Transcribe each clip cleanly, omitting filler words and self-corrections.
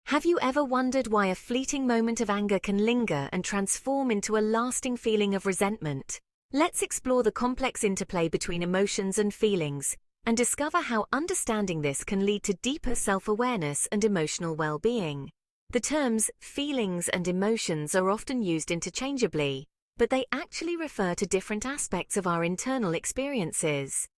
Have you ever wondered why a fleeting moment of anger can linger and transform into a lasting feeling of resentment? Let's explore the complex interplay between emotions and feelings, and discover how understanding this can lead to deeper self-awareness and emotional well-being. The terms feelings and emotions are often used interchangeably, but they actually refer to different aspects of our internal experiences.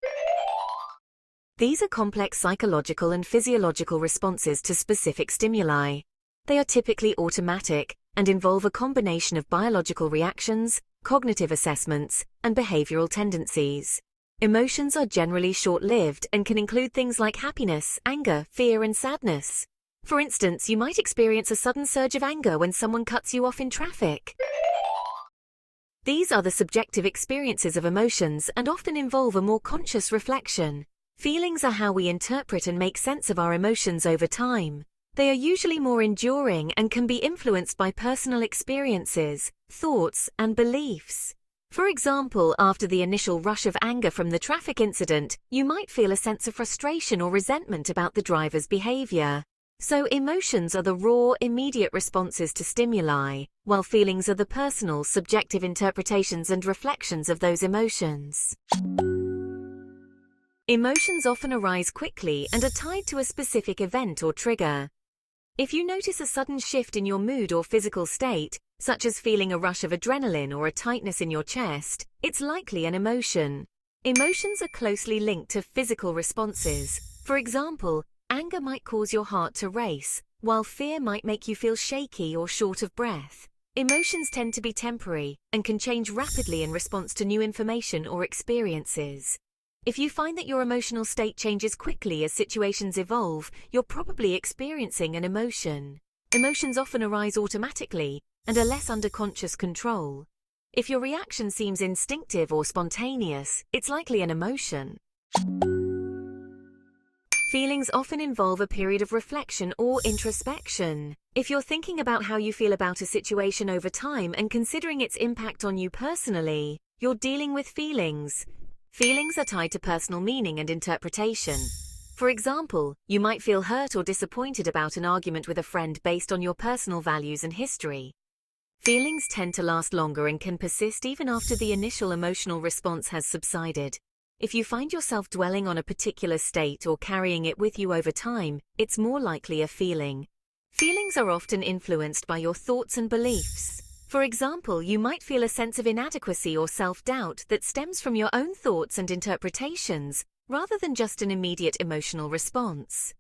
These are complex psychological and physiological responses to specific stimuli. They are typically automatic and involve a combination of biological reactions, cognitive assessments, and behavioral tendencies. Emotions are generally short-lived and can include things like happiness, anger, fear, and sadness. For instance, you might experience a sudden surge of anger when someone cuts you off in traffic. These are the subjective experiences of emotions and often involve a more conscious reflection. Feelings are how we interpret and make sense of our emotions over time. They are usually more enduring and can be influenced by personal experiences, thoughts, and beliefs. For example, after the initial rush of anger from the traffic incident, you might feel a sense of frustration or resentment about the driver's behavior. So emotions are the raw, immediate responses to stimuli, while feelings are the personal, subjective interpretations and reflections of those emotions. Emotions often arise quickly and are tied to a specific event or trigger. If you notice a sudden shift in your mood or physical state, such as feeling a rush of adrenaline or a tightness in your chest, it's likely an emotion. Emotions are closely linked to physical responses. For example, anger might cause your heart to race, while fear might make you feel shaky or short of breath. Emotions tend to be temporary and can change rapidly in response to new information or experiences. If you find that your emotional state changes quickly as situations evolve, you're probably experiencing an emotion. Emotions often arise automatically and are less under conscious control. If your reaction seems instinctive or spontaneous, it's likely an emotion. Feelings often involve a period of reflection or introspection. If you're thinking about how you feel about a situation over time and considering its impact on you personally, you're dealing with feelings. Feelings are tied to personal meaning and interpretation. For example, you might feel hurt or disappointed about an argument with a friend based on your personal values and history. Feelings tend to last longer and can persist even after the initial emotional response has subsided. If you find yourself dwelling on a particular state or carrying it with you over time, it's more likely a feeling. Feelings are often influenced by your thoughts and beliefs. For example, you might feel a sense of inadequacy or self-doubt that stems from your own thoughts and interpretations, rather than just an immediate emotional response.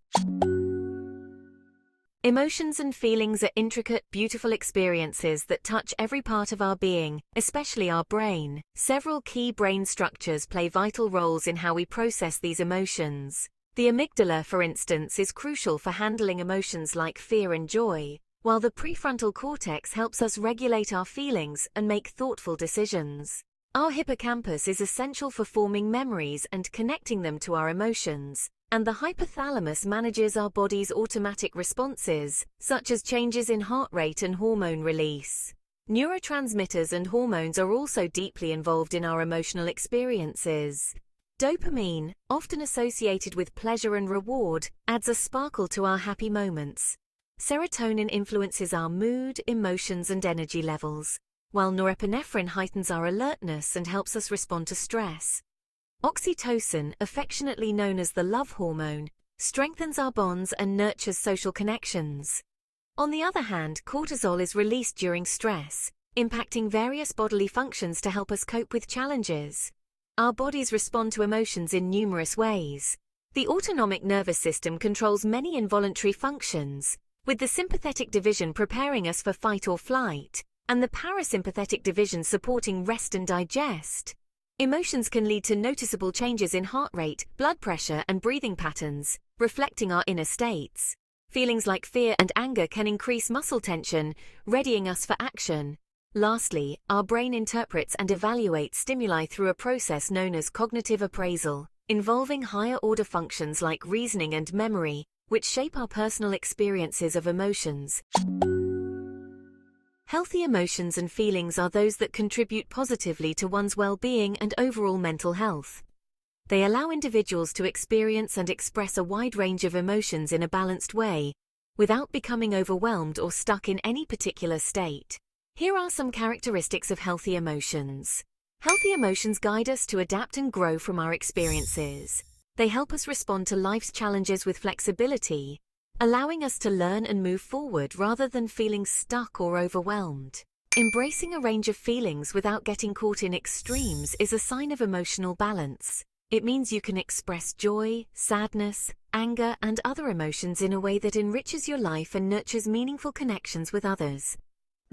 Emotions and feelings are intricate, beautiful experiences that touch every part of our being, especially our brain. Several key brain structures play vital roles in how we process these emotions. The amygdala, for instance, is crucial for handling emotions like fear and joy, while the prefrontal cortex helps us regulate our feelings and make thoughtful decisions. Our hippocampus is essential for forming memories and connecting them to our emotions, and the hypothalamus manages our body's automatic responses, such as changes in heart rate and hormone release. Neurotransmitters and hormones are also deeply involved in our emotional experiences. Dopamine, often associated with pleasure and reward, adds a sparkle to our happy moments. Serotonin influences our mood, emotions, and energy levels, while norepinephrine heightens our alertness and helps us respond to stress. Oxytocin, affectionately known as the love hormone, strengthens our bonds and nurtures social connections. On the other hand, cortisol is released during stress, impacting various bodily functions to help us cope with challenges. Our bodies respond to emotions in numerous ways. The autonomic nervous system controls many involuntary functions, with the sympathetic division preparing us for fight or flight, and the parasympathetic division supporting rest and digest. Emotions can lead to noticeable changes in heart rate, blood pressure, and breathing patterns, reflecting our inner states. Feelings like fear and anger can increase muscle tension, readying us for action. Lastly, our brain interprets and evaluates stimuli through a process known as cognitive appraisal, involving higher-order functions like reasoning and memory, which shape our personal experiences of emotions. Healthy emotions and feelings are those that contribute positively to one's well-being and overall mental health. They allow individuals to experience and express a wide range of emotions in a balanced way, without becoming overwhelmed or stuck in any particular state. Here are some characteristics of healthy emotions. Healthy emotions guide us to adapt and grow from our experiences. They help us respond to life's challenges with flexibility, allowing us to learn and move forward rather than feeling stuck or overwhelmed. Embracing a range of feelings without getting caught in extremes is a sign of emotional balance. It means you can express joy, sadness, anger, and other emotions in a way that enriches your life and nurtures meaningful connections with others.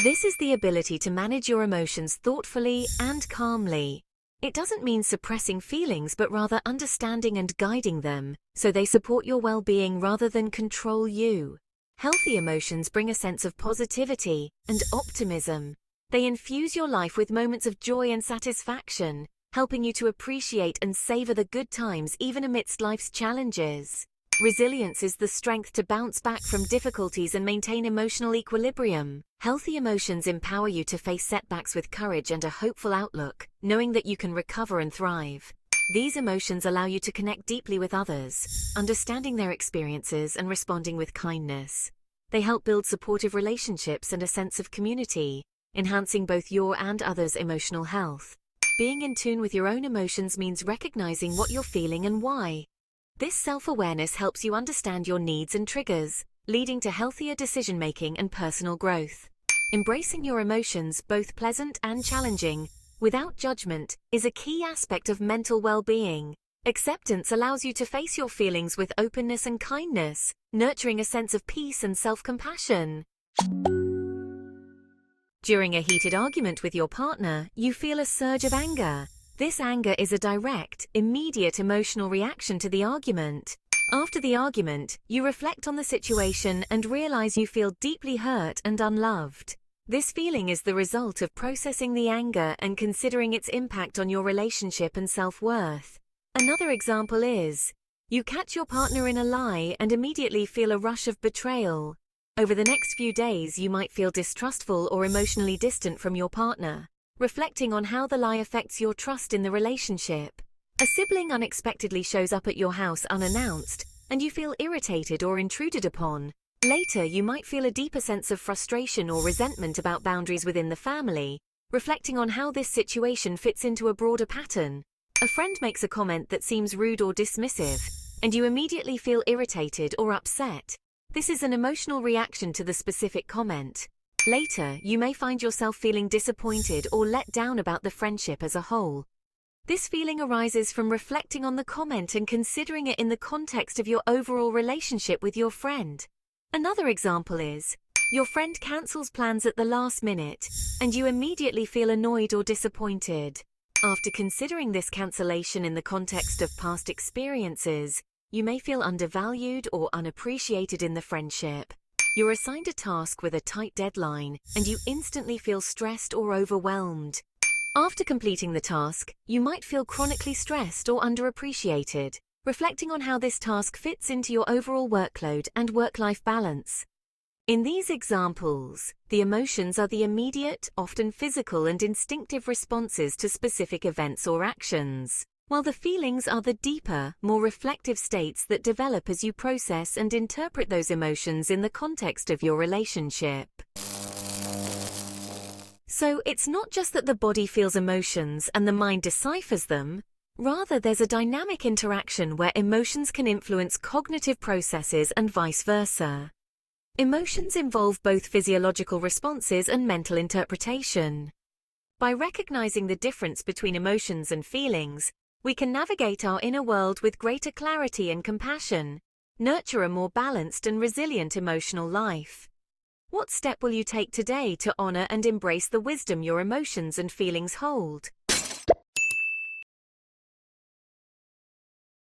This is the ability to manage your emotions thoughtfully and calmly. It doesn't mean suppressing feelings, but rather understanding and guiding them, so they support your well-being rather than control you. Healthy emotions bring a sense of positivity and optimism. They infuse your life with moments of joy and satisfaction, helping you to appreciate and savor the good times even amidst life's challenges. Resilience is the strength to bounce back from difficulties and maintain emotional equilibrium. Healthy emotions empower you to face setbacks with courage and a hopeful outlook, knowing that you can recover and thrive. These emotions allow you to connect deeply with others, understanding their experiences and responding with kindness. They help build supportive relationships and a sense of community, enhancing both your and others' emotional health. Being in tune with your own emotions means recognizing what you're feeling and why. This self-awareness helps you understand your needs and triggers, leading to healthier decision-making and personal growth. Embracing your emotions, both pleasant and challenging, without judgment, is a key aspect of mental well-being. Acceptance allows you to face your feelings with openness and kindness, nurturing a sense of peace and self-compassion. During a heated argument with your partner, you feel a surge of anger. This anger is a direct, immediate emotional reaction to the argument. After the argument, you reflect on the situation and realize you feel deeply hurt and unloved. This feeling is the result of processing the anger and considering its impact on your relationship and self-worth. Another example is, you catch your partner in a lie and immediately feel a rush of betrayal. Over the next few days, you might feel distrustful or emotionally distant from your partner, reflecting on how the lie affects your trust in the relationship. A sibling unexpectedly shows up at your house unannounced, and you feel irritated or intruded upon. Later, you might feel a deeper sense of frustration or resentment about boundaries within the family, reflecting on how this situation fits into a broader pattern. A friend makes a comment that seems rude or dismissive, and you immediately feel irritated or upset. This is an emotional reaction to the specific comment. Later, you may find yourself feeling disappointed or let down about the friendship as a whole. This feeling arises from reflecting on the comment and considering it in the context of your overall relationship with your friend. Another example is, your friend cancels plans at the last minute, and you immediately feel annoyed or disappointed. After considering this cancellation in the context of past experiences, you may feel undervalued or unappreciated in the friendship. You're assigned a task with a tight deadline, and you instantly feel stressed or overwhelmed. After completing the task, you might feel chronically stressed or underappreciated, reflecting on how this task fits into your overall workload and work-life balance. In these examples, the emotions are the immediate, often physical and instinctive responses to specific events or actions, while the feelings are the deeper, more reflective states that develop as you process and interpret those emotions in the context of your relationship. So it's not just that the body feels emotions and the mind deciphers them. Rather, there's a dynamic interaction where emotions can influence cognitive processes and vice versa. Emotions involve both physiological responses and mental interpretation. By recognizing the difference between emotions and feelings, we can navigate our inner world with greater clarity and compassion, nurture a more balanced and resilient emotional life. What step will you take today to honor and embrace the wisdom your emotions and feelings hold?